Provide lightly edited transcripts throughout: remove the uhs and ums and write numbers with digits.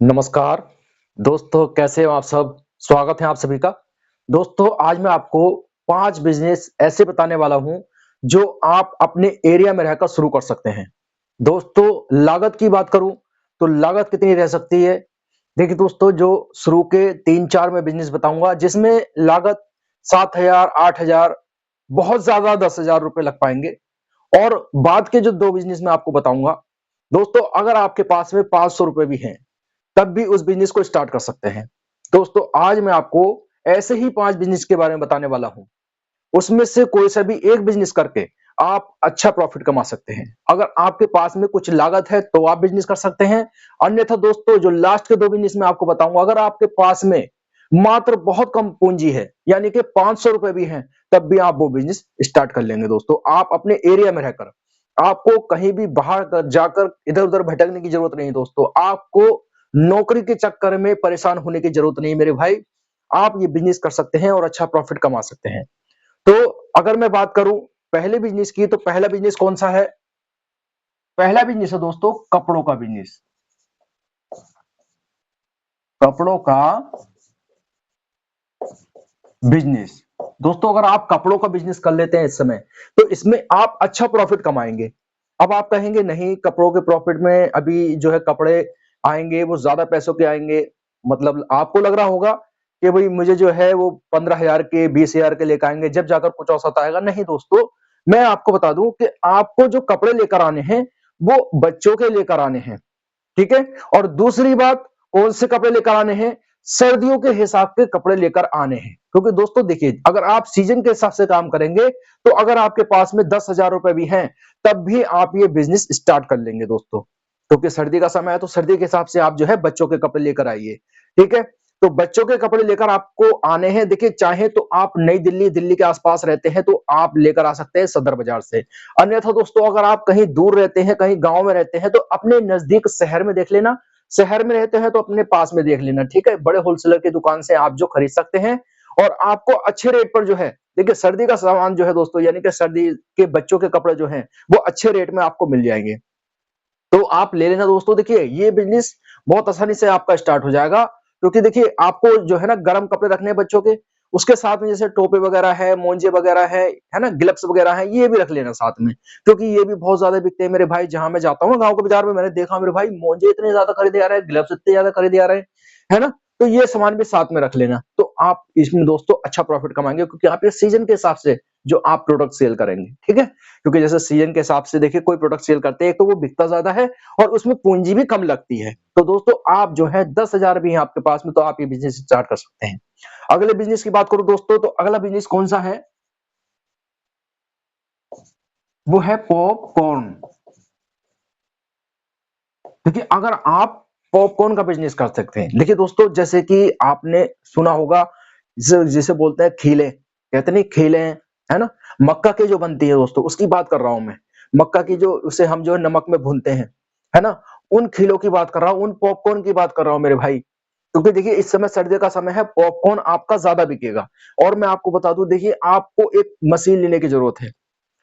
नमस्कार दोस्तों, कैसे हो आप सब? स्वागत है आप सभी का। दोस्तों, आज मैं आपको 5 बिज़नेस ऐसे बताने वाला हूँ, जो आप अपने एरिया में रहकर शुरू कर सकते हैं। दोस्तों, लागत की बात करूँ, तो लागत कितनी रह सकती है? देखिए दोस्तों, जो शुरू के 3-4 मैं बिज़नेस बताऊँगा, जिसमें लागत 7,000, 8,000, बहुत ज़्यादा 10,000 रुपए लग पाएँगे। और बाद के जो 2 बिज़नेस मैं आपको बताऊँगा, दोस्तों अगर आपके पास में 500 रुपए भी हैं, तब भी उस बिज़नेस को स्टार्ट कर सकते हैं। दोस्तों आज मैं आपको ऐसे ही 5 बिज़नेस के बारे में बताने वाला हूँ। उसमें से कोई सा भी एक बिज़नेस करके आप अच्छा प्रॉफ़िट कमा सकते हैं। अगर आपके पास में कुछ लागत है तो आप बिज़नेस कर सकते हैं। अन्यथा दोस्तों जो लास्ट के 2 बिज़नेस मैं आपको बताऊँगा, अगर आपके पास में मात्र बहुत कम पूँजी है, यानी कि 500 रुपए भी हैं, तब भी आप वो बिज़नेस स्टार्ट कर लेंगे दोस्तों। आप अपने एरिया में रहकर, आपको कहीं भी बाहर जाकर इधर-उधर भटकने की ज़रूरत नहीं है दोस्तों। आपको नौकरी के चक्कर में परेशान होने की ज़रूरत नहीं है मेरे भाई। आप ये बिज़नेस कर सकते हैं और अच्छा प्रॉफ़िट कमा सकते हैं। तो अगर मैं बात करूँ पहले बिज़नेस की, तो पहला बिज़नेस कौन-सा है? पहला बिज़नेस है दोस्तों कपड़ों का बिज़नेस। कपड़ों का बिज़नेस। दोस्तों अगर आप कपड़ों का बिज़नेस कर लेते हैं इस समय, तो इसमें आप अच्छा प्रॉफ़िट कमाएँगे। अब आप कहेंगे नहीं, कपड़ों के प्रॉफ़िट में अभी जो है कपड़े आएँगे वो ज़्यादा पैसों के आएँगे। मतलब आपको लग रहा होगा कि भई मुझे जो है वो 15,000 के 20,000 के लेकर आएँगे, जब जाकर कुछ औसत आएगा। नहीं दोस्तों, मैं आपको बता दूँ कि आपको जो कपड़े लेकर आने हैं, वो बच्चों के लेकर आने हैं। ठीक है? और दूसरी बात, कौन से कपड़े लेकर आने हैं? सर्दियों के हिसाब के कपड़े लेकर आने हैं। क्योंकि दोस्तों देखिए, अगर आप सीज़न के हिसाब से काम करेंगे, तो अगर आपके पास में 10,000 रुपए भी हैं, तब भी आप ये बिज़नेस स्टार्ट कर लेंगे दोस्तों। क्योंकि सर्दी का समय है, तो सर्दी के हिसाब से आप जो है बच्चों के कपड़े लेकर आइए। ठीक है? तो बच्चों के कपड़े लेकर आपको आने हैं। देखिए, चाहे तो आप नई दिल्ली, दिल्ली के आस-पास रहते हैं, तो आप लेकर आ सकते हैं सदर बाज़ार से। अन्यथा दोस्तों अगर आप कहीं दूर रहते हैं, कहीं गाँव में रहते हैं, तो अपने नज़दीक शहर में देख लेना। शहर में रहते हैं तो अपने पास में देख लेना, ठीक है? बड़े होलसेलर की दुकान से आप जो खरीद सकते हैं, और आपको अच्छे रेट पर जो है, देखिए सर्दी का सामान जो है दोस्तों, यानी कि सर्दी के बच्चों के कपड़े जो हैं, वो अच्छे रेट में आपको मिल जाएँगे। तो आप ले लेना दोस्तों। देखिए ये बिज़नेस बहुत आसानी से आपका स्टार्ट हो जाएगा, क्योंकि देखिए आपको जो है ना गर्म कपड़े रखने हैं बच्चों के, उसके साथ में जैसे टोपी वगैरह है, मोजे वगैरह है ना? ग्लव्स वगैरह हैं, ये भी रख लेना साथ में, क्योंकि ये भी बहुत ज़्यादा बिकते हैं मेरे भाई। जहाँ मैं जाता हूँ ना गाँव के बाज़ार में, मैंने देखा मेरे भाई मोजे इतने ज़्यादा खरीदे जा रहे हैं, ग्लव्स इतने ज़्यादा खरीदे जा रहे हैं, है ना? तो ये सामान भी साथ में रख लेना, तो आप इसमें दोस्तों अच्छा प्रॉफ़िट कमाएँगे, क्योंकि आप ये सीज़न के हिसाब से जो आप प्रोडक्ट सेल करेंगे, ठीक है? क्योंकि जैसे सीज़न के हिसाब से देखिए कोई प्रोडक्ट सेल करते हैं, एक तो वो बिकता ज़्यादा है और उसमें पूंजी भी कम लगती है। तो दोस्तों आप जो है 10,000 भी हैं आपके पास में, तो आप ये बिज़नेस स्टार्ट कर सकते हैं। अगले बिज़नेस की बात करूँ दोस्तों, तो अगला बिज़नेस कौन-सा है? वो है पॉपकॉर्न। देखिए अगर आप पॉपकॉर्न का बिज़नेस कर सकते हैं। देखिए दोस्तों, जैसे कि आपने सुना होगा, जिसे बोलते हैं खीले, कहते नहीं खीले हैं, है ना? मक्का की जो बनती है दोस्तों, उसकी बात कर रहा हूँ मैं। मक्का की जो, उसे हम जो है नमक में भूनते हैं, है ना? उन खीलों की बात कर रहा हूँ, उन पॉपकॉर्न की बात कर रहा हूँ मेरे भाई। क्योंकि देखिए इस समय सर्दियों का समय है, पॉपकॉर्न आपका ज़्यादा बिकेगा। और मैं आपको बता दूँ, देखिए आपको एक मशीन लेने की ज़रूरत है।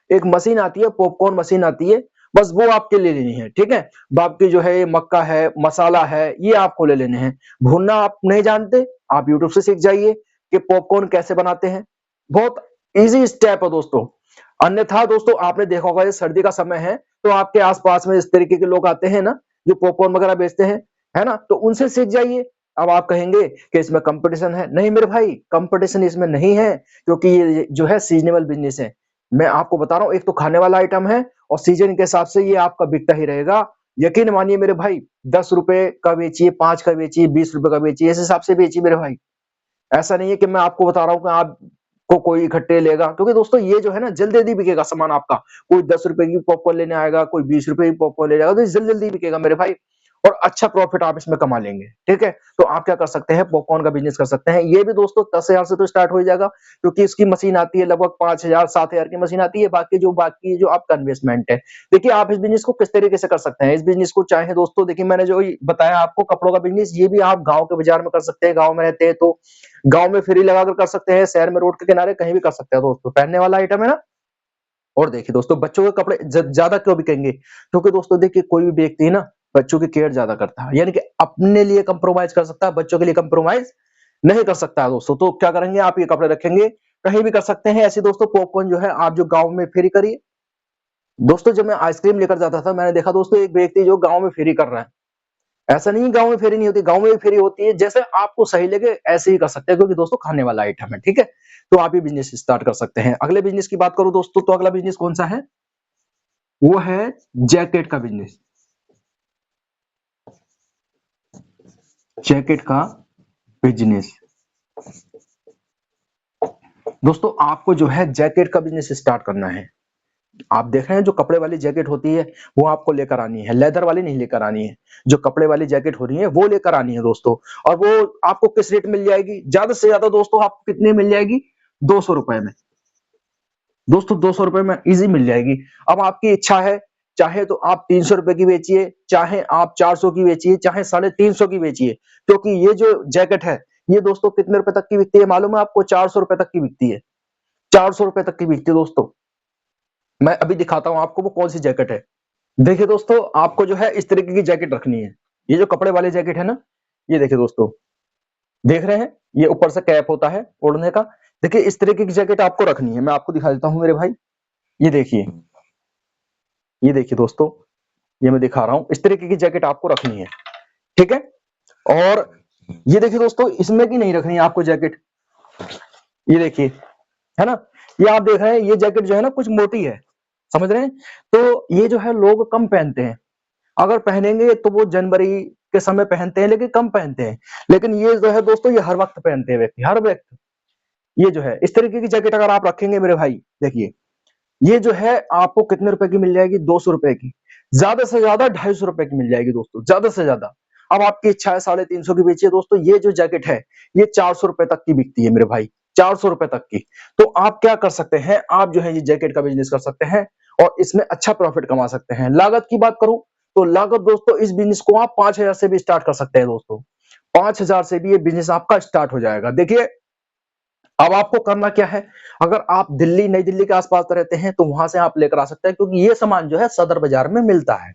एक मशीन आती है, पॉपकॉर्न मशीन आती है, बस वो आपके ले लेनी है, ठीक है? बाकी जो है मक्का है, मसाला है, ये आपको ले लेने हैं। भूनना आप नहीं जानते, आप यूट्यूब से सीख जाइए कि पॉपकॉर्न कैसे बनाते हैं। बहुत ईज़ी स्टेप है दोस्तों। अन्यथा दोस्तों आपने देखा होगा, ये सर्दी का समय है, तो आपके आस-पास में इस तरीके के लोग आते हैं ना, जो पॉपकॉर्न वगैरह बेचते हैं, है ना? तो उनसे सीख जाइए। अब आप कहेंगे कि इसमें कॉम्पिटिशन है। नहीं मेरे भाई, कॉम्पिटिशन इसमें नहीं है, क्योंकि ये जो है सीज़नेबल बिज़नेस है। मैं आपको बता रहा हूँ, एक तो खाने वाला आइटम है और सीजन के हिसाब से ये आपका बिकता ही रहेगा। यकीन मानिए मेरे भाई, ₹10 का बेचिए, 5 का बेचिए, ₹20 का बेचिए, इस हिसाब से बेचिए मेरे भाई। ऐसा नहीं है कि मैं आपको बता रहा हूँ कि आपको कोई इकट्ठे लेगा, क्योंकि दोस्तों ये जो है ना जल्दी-जल्दी बिकेगा सामान आपका। कोई ₹10 की पॉपकॉर्न लेने आएगा, कोई ₹20 की पॉपकॉर्न ले जाएगा, तो ये जल्दी-जल्दी बिकेगा मेरे भाई, और अच्छा प्रॉफिट आप इसमें कमा लेंगे, ठीक है? तो आप क्या कर सकते हैं, पॉपकॉर्न का बिज़नेस कर सकते हैं। ये भी दोस्तों 10,000 से तो स्टार्ट हो ही जाएगा, क्योंकि इसकी मशीन आती है लगभग 5,000 7,000 की मशीन आती है, बाकी जो आपका इन्वेस्टमेंट है। देखिए आप इस बिज़नेस को किस तरीके से कर सकते हैं, इस बिज़नेस को चाहे दोस्तों, देखिए मैंने जो ये बताया आपको कपड़ों का बिज़नेस, ये भी आप गाँव के बाज़ार में कर सकते हैं। गाँव में रहते हैं तो गाँव में फेरी लगाकर कर सकते हैं, शहर में रोड के किनारे कहीं भी कर सकते हैं दोस्तों, पहनने वाला आइटम है ना। और देखिए दोस्तों, बच्चों के कपड़े ज़्यादा क्यों बिकेंगे? क्योंकि दोस्तों देखिए कोई भी व्यक्ति ना बच्चों की केयर ज्यादा करता है, यानी कि अपने लिए कंप्रोमाइज कर सकता है, बच्चों के लिए कंप्रोमाइज नहीं कर सकता है दोस्तों। तो क्या करेंगे, आप ये कपड़े रखेंगे, कहीं भी कर सकते हैं। ऐसे दोस्तों पॉपकॉर्न जो है आप जो गांव में फेरी करिए दोस्तों, जब मैं आइसक्रीम लेकर जाता था, मैंने देखा दोस्तों एक व्यक्ति जो गांव में फेरी कर रहा है। ऐसा नहीं गांव में फेरी नहीं होती, गांव में भी फेरी होती है। जैसे आपको सही लगे ऐसे ही कर सकते हैं, क्योंकि दोस्तों खाने वाला आइटम है, ठीक है। तो आप ये बिजनेस स्टार्ट कर सकते हैं। अगले बिजनेस की बात करूं दोस्तों, तो अगला बिजनेस कौन सा है, वो है जैकेट का बिजनेस। जैकेट का बिजनेस दोस्तों, आपको जो है जैकेट का बिजनेस स्टार्ट करना है। आप देख रहे हैं जो कपड़े वाली जैकेट होती है वो आपको लेकर आनी है, लेदर वाली नहीं लेकर आनी है। जो कपड़े वाली जैकेट हो रही है वो लेकर आनी है दोस्तों। और वो आपको किस रेट मिल जाएगी, ज्यादा से ज्यादा दोस्तों आपको कितने मिल जाएगी, 200 रुपए में दोस्तों, 200 रुपए में इजी मिल जाएगी। अब आपकी इच्छा है, चाहे तो आप 300 रुपए की बेचिए, चाहे आप 400 की बेचिए, चाहे 350 की बेचिए। क्योंकि ये जो जैकेट है ये दोस्तों कितने रुपए तक की बिकती है मालूम है आपको, 400 रुपए तक की बिकती है। 400 रुपए तक की बिकती है दोस्तों। मैं अभी दिखाता हूं आपको वो कौन सी जैकेट है। देखिए दोस्तों, आपको जो है इस तरीके की जैकेट रखनी है। ये जो कपड़े वाली जैकेट है ना, ये देखिए दोस्तों, देख रहे हैं, ये ऊपर से कैप होता है ओढ़ने का। देखिए इस तरीके की जैकेट आपको रखनी है। मैं आपको दिखा देता हूं मेरे भाई, ये देखिए, ये देखिए दोस्तों, ये मैं दिखा रहा हूं, इस तरीके की जैकेट आपको रखनी है, ठीक है। और ये देखिए दोस्तों, इसमें की नहीं रखनी है आपको जैकेट, ये देखिए, है ना। ये आप देख रहे हैं, ये जैकेट जो है ना कुछ मोटी है, समझ रहे हैं। तो ये जो है लोग कम पहनते हैं, अगर पहनेंगे तो वो जनवरी के समय पहनते हैं, लेकिन कम पहनते हैं। लेकिन ये जो है दोस्तों, ये हर वक्त पहनते हैं व्यक्ति, हर व्यक्ति। ये जो है इस तरीके की जैकेट अगर आप रखेंगे मेरे भाई, देखिए ये जो है आपको कितने रुपए की मिल जाएगी, 200 रुपए की, ज्यादा से ज्यादा 250 रुपए की मिल जाएगी दोस्तों, ज्यादा से ज्यादा। अब आपकी इच्छा है 350 की बेचिए दोस्तों। ये जो जैकेट है ये 400 रुपए तक की बिकती है मेरे भाई, 400 रुपए तक की। तो आप क्या कर सकते हैं, आप जो है ये जैकेट का बिजनेस कर सकते हैं और इसमें अच्छा प्रॉफिट कमा सकते हैं। लागत की बात करूं तो लागत दोस्तों, इस बिजनेस को आप 5000 से भी स्टार्ट कर सकते हैं दोस्तों। 5000 से भी ये बिजनेस आपका स्टार्ट हो जाएगा। देखिए अब आपको करना क्या है, अगर आप दिल्ली, नई दिल्ली के आसपास रहते हैं तो वहां से आप लेकर आ सकते हैं, क्योंकि ये सामान जो है सदर बाजार में मिलता है,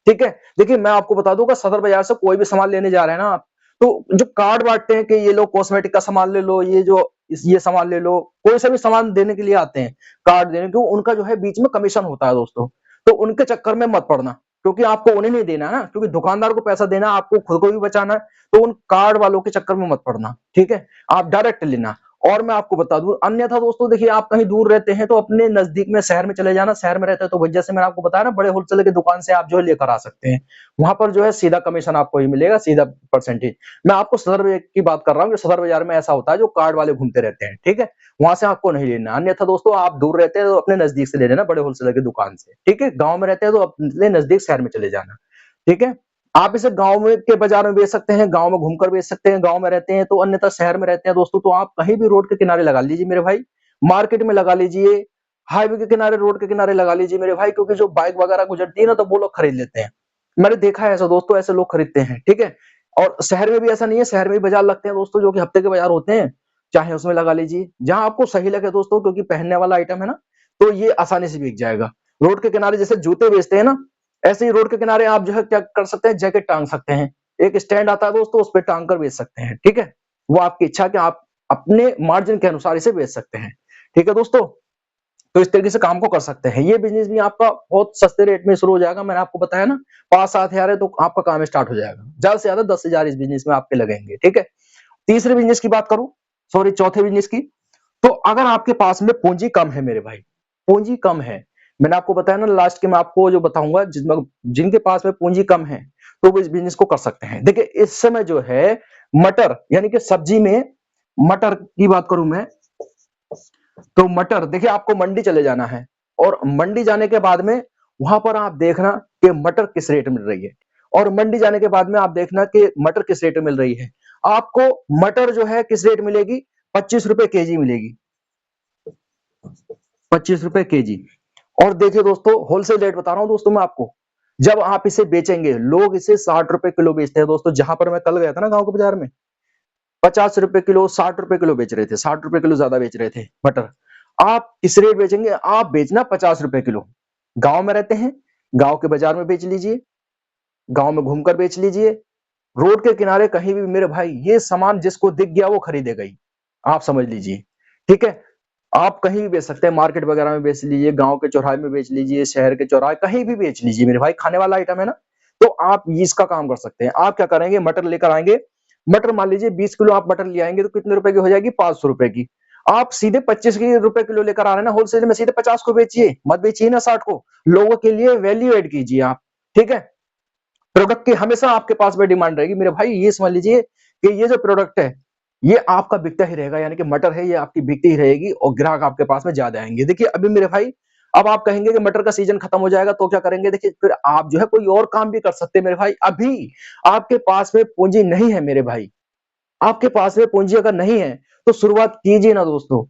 ठीक है। देखिए मैं आपको बता दूंगा, सदर बाजार से कोई भी सामान लेने जा रहे हैं ना आप, तो जो कार्ड बांटते हैं कि ये लो कॉस्मेटिक का सामान ले लो, ये जो ये सामान ले लो, कोई सा भी सामान देने के लिए आते हैं कार्ड देने के, उनका जो है बीच में कमीशन होता है दोस्तों। तो उनके चक्कर में मत पड़ना, क्योंकि आपको उन्हें नहीं देना है ना, क्योंकि दुकानदार को पैसा देना, आपको खुद को भी बचाना है। तो उन कार्ड वालों के चक्कर में मत पड़ना, ठीक है। आप डायरेक्ट लेना। और मैं आपको बता दूं, अन्यथा दोस्तों देखिए, आप कहीं दूर रहते हैं तो अपने नजदीक में शहर में चले जाना। शहर में रहते हैं तो भाई जैसे मैंने आपको बताया ना, बड़े होलसेल की दुकान से आप जो है लेकर आ सकते हैं। वहां पर जो है सीधा कमीशन आपको ही मिलेगा, सीधा परसेंटेज। मैं आपको सदर बाजार की बात कर रहा हूँ कि सदर बाजार में ऐसा होता है जो कार्ड वाले घूमते रहते हैं, ठीक है। वहां से आपको नहीं लेना। अन्यथा दोस्तों आप दूर रहते हैं तो अपने नजदीक से ले लेना, बड़े होलसेलर की दुकान से, ठीक है। गांव में रहते हैं तो अपने नजदीक शहर में चले जाना, ठीक है। आप इसे गांव में के बाजार में बेच सकते हैं, गांव में घूमकर बेच सकते हैं, गांव में रहते हैं तो। अन्यथा शहर में रहते हैं दोस्तों तो आप कहीं भी रोड के किनारे लगा लीजिए मेरे भाई, मार्केट में लगा लीजिए, हाईवे के किनारे, रोड के किनारे लगा लीजिए मेरे भाई, क्योंकि जो बाइक वगैरह गुजरती है ना तो वो लोग खरीद लेते हैं। मैंने देखा है ऐसा दोस्तों, ऐसे लोग खरीदते हैं, ठीक है। और शहर में भी ऐसा नहीं है, शहर में भी बाजार लगते हैं दोस्तों, जो कि हफ्ते के बाजार होते हैं, चाहे उसमें लगा लीजिए, जहां आपको सही लगे दोस्तों, क्योंकि पहनने वाला आइटम है ना, तो ये आसानी से बिक जाएगा। रोड के किनारे जैसे जूते बेचते हैं ना, ऐसे ही रोड के किनारे आप जो है क्या कर सकते हैं, जैकेट टांग सकते हैं। एक स्टैंड आता है दोस्तों, उस पर टांग कर बेच सकते हैं, ठीक है। वो आपकी इच्छा कि आप अपने मार्जिन के अनुसार इसे बेच सकते हैं, ठीक है दोस्तों। तो इस तरीके से काम को कर सकते हैं। ये बिजनेस भी आपका बहुत सस्ते रेट में शुरू हो जाएगा। मैंने आपको बताया ना 5-7 हजार है तो आपका काम स्टार्ट हो जाएगा। ज्यादा से ज्यादा 10,000 इस बिजनेस में आपके लगेंगे, ठीक है। तीसरे बिजनेस की बात करूं, सॉरी चौथे बिजनेस की, तो अगर आपके पास में पूंजी कम है मेरे भाई, पूंजी कम है, मैंने आपको बताया ना लास्ट के मैं आपको जो बताऊंगा, जिसमें जिनके पास में पूंजी कम है तो वो इस बिजनेस को कर सकते हैं। देखिए इस समय जो है मटर, यानी कि सब्जी में मटर की बात करूं मैं, तो मटर देखिए आपको मंडी चले जाना है, और मंडी जाने के बाद में वहां पर आप देखना कि मटर किस रेट मिल रही है, और मंडी जाने के बाद में आप देखना कि मटर किस रेट में मिल रही है। आपको मटर जो है किस रेट मिलेगी, 25 रुपए केजी मिलेगी, 25 रुपए केजी। और देखिए दोस्तों, होलसेल रेट बता रहा हूं दोस्तों मैं आपको, जब आप इसे बेचेंगे, लोग इसे 60 रुपए किलो बेचते हैं दोस्तों। जहां पर मैं कल गया था ना गांव के बाजार में, 50 रुपए किलो, 60 रुपए किलो बेच रहे थे, 60 रुपए किलो ज्यादा बेच रहे थे मटर। आप किस रेट बेचेंगे, आप बेचना 50 रुपए किलो। गांव में रहते हैं, गांव के बाजार में बेच लीजिए, गांव में घूमकर बेच लीजिए, रोड के किनारे कहीं भी मेरे भाई, ये सामान जिसको दिख गया वो खरीदेगा ही, आप समझ लीजिए। ठीक है, आप कहीं भी बेच सकते हैं, मार्केट वगैरह में बेच लीजिए, गांव के चौराहे में बेच लीजिए, शहर के चौराहे कहीं भी बेच लीजिए मेरे भाई, खाने वाला आइटम है ना। तो आप इसका काम कर सकते हैं। आप क्या करेंगे, मटर लेकर आएंगे, मटर मान लीजिए 20 किलो आप मटर ले आएंगे तो कितने रुपए की हो जाएगी, 500 रुपए की। आप सीधे 25 रुपए किलो लेकर आ रहे हैं ना होलसेल में, सीधे 50 को बेचिए, मत बेचिए ना 60 को। लोगों के लिए वैल्यू एड कीजिए आप। ठीक है, प्रोडक्ट की हमेशा आपके पास में डिमांड रहेगी मेरे भाई। ये समझ लीजिए कि ये जो प्रोडक्ट है ये आपका बिकता ही रहेगा, यानी कि मटर है ये आपकी बिकती ही रहेगी और ग्राहक आपके पास में ज्यादा आएंगे। देखिए अभी मेरे भाई, अब आप कहेंगे कि मटर का सीजन खत्म हो जाएगा तो क्या करेंगे, देखिए फिर आप जो है कोई और काम भी कर सकते हैं मेरे भाई। अभी आपके पास में पूंजी नहीं है मेरे भाई, आपके पास में पूंजी अगर नहीं है तो शुरुआत कीजिए ना दोस्तों,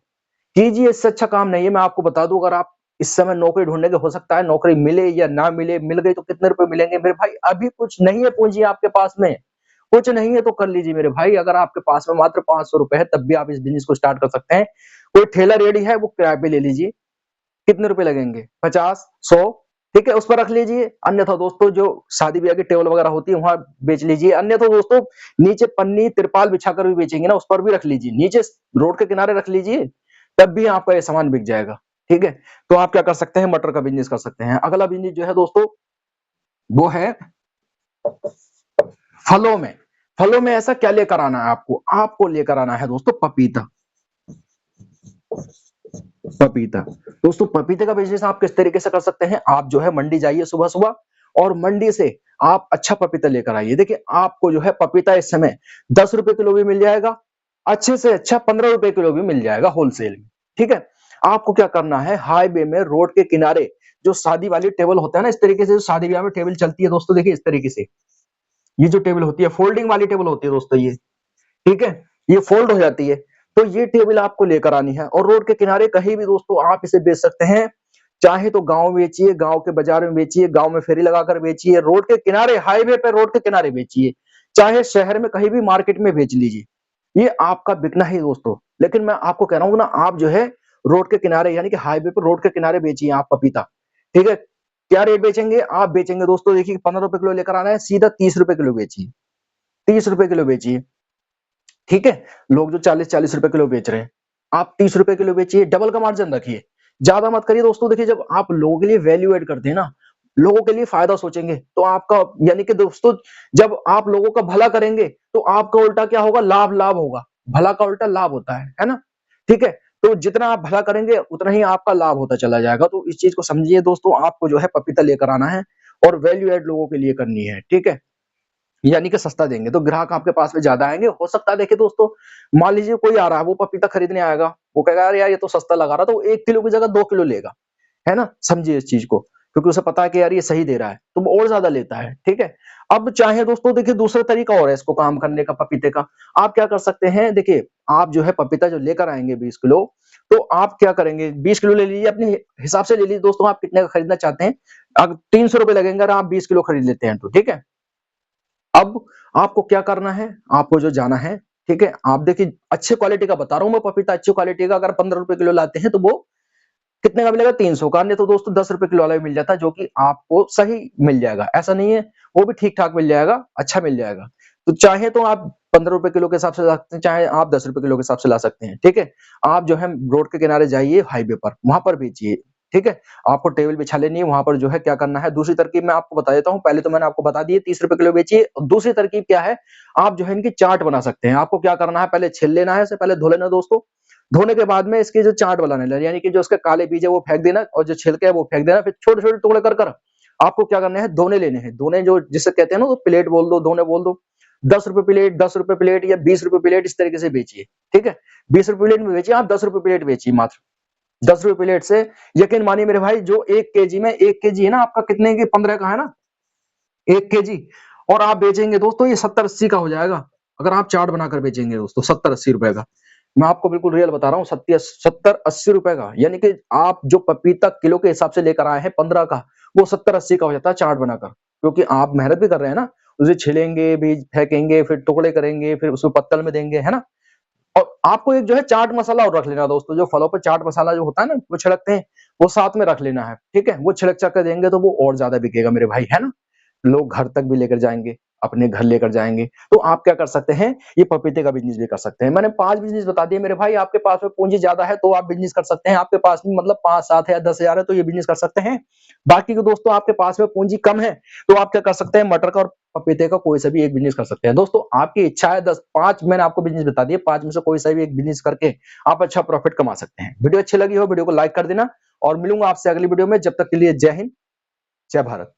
कीजिए। इससे अच्छा काम नहीं है। मैं आपको बता दूं, अगर आप इस समय नौकरी ढूंढने के, हो सकता है नौकरी मिले या ना मिले, मिल गई तो कितने रुपए मिलेंगे मेरे भाई, अभी कुछ नहीं है पूंजी आपके पास में, कुछ नहीं है तो कर लीजिए मेरे भाई। अगर आपके पास में मात्र 500 रुपए है तब भी आप इस बिजनेस को स्टार्ट कर सकते हैं। कोई ठेला रेडी है वो किराए पे ले लीजिए, कितने रुपए लगेंगे, 50 100, ठीक है, उस पर रख लीजिए। अन्यथा दोस्तों जो शादी ब्याह की टेबल वगैरह होती है वहां बेच लीजिए। अन्यथा दोस्तों नीचे पन्नी तिरपाल बिछाकर भी बेचेंगे ना, उस पर भी रख लीजिए, नीचे रोड के किनारे रख लीजिए, तब भी आपका ये सामान बिक जाएगा। ठीक है, तो आप क्या कर सकते हैं, मटर का बिजनेस कर सकते हैं। अगला बिजनेस जो है दोस्तों वो है फलों में। फलों में ऐसा क्या लेकर आना है आपको, आपको लेकर आना है दोस्तों पपीता। पपीता दोस्तों, पपीते का बिजनेस आप किस तरीके से कर सकते हैं, आप जो है मंडी जाइए सुबह सुबह और मंडी से आप अच्छा पपीता लेकर आइए। देखिए आपको जो है पपीता इस समय 10 रुपए किलो भी मिल जाएगा, अच्छे से अच्छा 15 रुपए किलो भी मिल जाएगा होलसेल में। ठीक है, आपको क्या करना है, हाईवे में रोड के किनारे जो शादी वाली टेबल होता है ना, इस तरीके से जो शादी ब्याह में टेबल चलती है दोस्तों, देखिए इस तरीके से ये जो टेबल होती है, फोल्डिंग वाली टेबल होती है दोस्तों ये, ठीक है, ये फोल्ड हो जाती है। तो ये टेबल आपको लेकर आनी है और रोड के किनारे कहीं भी दोस्तों आप इसे बेच सकते हैं। चाहे तो गांव में बेचिए, गांव के बाजार में बेचिए, गांव में फेरी लगाकर बेचिए, रोड के किनारे हाईवे पे रोड के किनारे बेचिए, चाहे शहर में कहीं भी मार्केट में बेच लीजिए, ये आपका बिकना ही दोस्तों। लेकिन मैं आपको कह रहा हूँ ना, आप जो है रोड के किनारे यानी कि हाईवे पर रोड के किनारे बेचिए आप पपीता। ठीक है, क्या रेट बेचेंगे, आप बेचेंगे दोस्तों, देखिए 15 रुपए किलो लेकर आना है, सीधा 30 रुपए किलो बेचिए, 30 रुपए किलो बेचिए। ठीक है, लोग जो 40-40 रुपए किलो बेच रहे हैं, आप 30 रुपए किलो बेचिए, डबल का मार्जिन रखिए, ज्यादा मत करिए दोस्तों। देखिए जब आप लोगों के लिए वैल्यू एड करते हैं ना, लोगों के लिए फायदा सोचेंगे तो आपका, यानी कि दोस्तों जब आप लोगों का भला करेंगे तो आपका उल्टा क्या होगा, लाभ लाभ होगा, भला का उल्टा लाभ होता है ना। ठीक है, तो जितना आप भला करेंगे उतना ही आपका लाभ होता चला जाएगा। तो इस चीज को समझिए दोस्तों, आपको जो है पपीता लेकर आना है और वैल्यू एड लोगों के लिए करनी है। ठीक है, यानी कि सस्ता देंगे तो ग्राहक आपके पास में ज्यादा आएंगे। हो सकता है देखिए दोस्तों, मान लीजिए कोई आ रहा है, वो पपीता खरीदने आएगा, वो कहेगा यार यार ये तो सस्ता लगा रहा, तो वो 1 किलो की जगह 2 किलो लेगा, है ना। समझिए इस चीज को, क्योंकि उसे पता है कि यार ये सही दे रहा है तो वो और ज्यादा लेता है। ठीक है, अब चाहे दोस्तों देखिए दूसरा तरीका और है इसको काम करने का पपीते का। आप क्या कर सकते हैं, देखिए आप जो है पपीता जो लेकर आएंगे 20 किलो, तो आप क्या करेंगे, 20 किलो ले लीजिए, अपने हिसाब से ले लीजिए दोस्तों, आप कितने का खरीदना चाहते हैं। अब 300 रुपए लगेंगे अगर आप 20 किलो खरीद लेते हैं तो। ठीक है, अब आपको क्या करना है, आपको जो जाना है, ठीक है, आप देखिए अच्छे क्वालिटी का बता रहा हूं मैं पपीता, अच्छी क्वालिटी का अगर 15 रुपए किलो लाते हैं तो वो कितने का मिलेगा, 300 का। नहीं तो दोस्तों 10 रुपए किलो वाला भी मिल जाता है जो कि आपको सही मिल जाएगा, ऐसा नहीं है, वो भी ठीक ठाक मिल जाएगा, अच्छा मिल जाएगा। तो चाहे तो आप 15 रुपए किलो के हिसाब से ला सकते हैं, चाहे आप 10 रुपए किलो के हिसाब से ला सकते हैं। ठीक है, आप जो है रोड के किनारे जाइए हाईवे पर, वहां पर बेचिए। ठीक है, आपको टेबल बिछा लेनी है, वहां पर जो है क्या करना है, दूसरी तरकीब मैं आपको बता देता हूँ। पहले तो मैंने आपको बता दी 30 रुपए किलो बेचिए, दूसरी तरकीब क्या है, आप जो है इनकी चाट बना सकते हैं। आपको क्या करना है, पहले छिल लेना है, इसे पहले धो लेना दोस्तों, धोने के बाद में इसकी जो चाट बनाने लगे, यानी कि जो उसके काले बीज है वो फेंक देना और जो छिलके है वो फेंक देना, फिर छोटे छोटे टुकड़े कर कर आपको क्या करना है, दोने लेने हैं। दोने जो जिसे कहते हैं ना, तो प्लेट बोल दो, दोने बोल दो, 10 रुपए प्लेट, 10 रुपए प्लेट या 20 रुपए प्लेट, इस तरीके से बेचिए। ठीक है, 20 रुपए प्लेट में बेचिए, आप 10 रुपए प्लेट बेचिए, मात्र 10 रुपए प्लेट से यकीन मानिए मेरे भाई, जो 1 केजी में 1 केजी है ना आपका, कितने की 15 का है ना 1 केजी, और आप बेचेंगे दोस्तों ये 70-80 का हो जाएगा। अगर आप चाट बनाकर बेचेंगे दोस्तों 70-80 रुपए का, मैं आपको बिल्कुल रियल बता रहा हूँ, 70-80 रुपए का, यानी कि आप जो पपीता किलो के हिसाब से लेकर आए हैं 15 का, वो 70-80 का हो जाता है चाट बनाकर। क्योंकि आप मेहनत भी कर रहे हैं ना, उसे छिलेंगे भी, फेंकेंगे, फिर टुकड़े करेंगे, फिर उसको पत्तल में देंगे, है ना। और आपको एक जो है चाट मसाला और रख लेना दोस्तों, जो फलों पे चाट मसाला जो होता है ना वो छिड़कते हैं, वो साथ में रख लेना है। ठीक है, वो छिड़क कर देंगे तो वो और ज्यादा बिकेगा मेरे भाई, है ना। लोग घर तक भी लेकर जाएंगे, अपने घर लेकर जाएंगे। तो आप क्या कर सकते हैं, ये पपीते का बिजनेस भी कर सकते हैं। मैंने 5 बिजनेस बता दिए मेरे भाई। आपके पास में पूंजी ज्यादा है तो आप बिजनेस कर सकते हैं। आपके पास में मतलब 5 7 है या 10,000 है तो ये बिजनेस कर सकते हैं। बाकी के दोस्तों आपके पास में पूंजी कम है तो आप क्या कर सकते हैं, मटर का और पपीते का कोई सा भी एक बिजनेस कर सकते हैं। दोस्तों आपकी इच्छा है 10 5 मैंने आपको बिजनेस बता दिए, 5 में से कोई सा भी एक बिजनेस करके आप अच्छा प्रॉफिट कमा सकते हैं। वीडियो अच्छी लगी हो वीडियो को लाइक कर देना और मिलूंगा आपसे अगली वीडियो में। जब तक के लिए जय हिंद, जय भारत।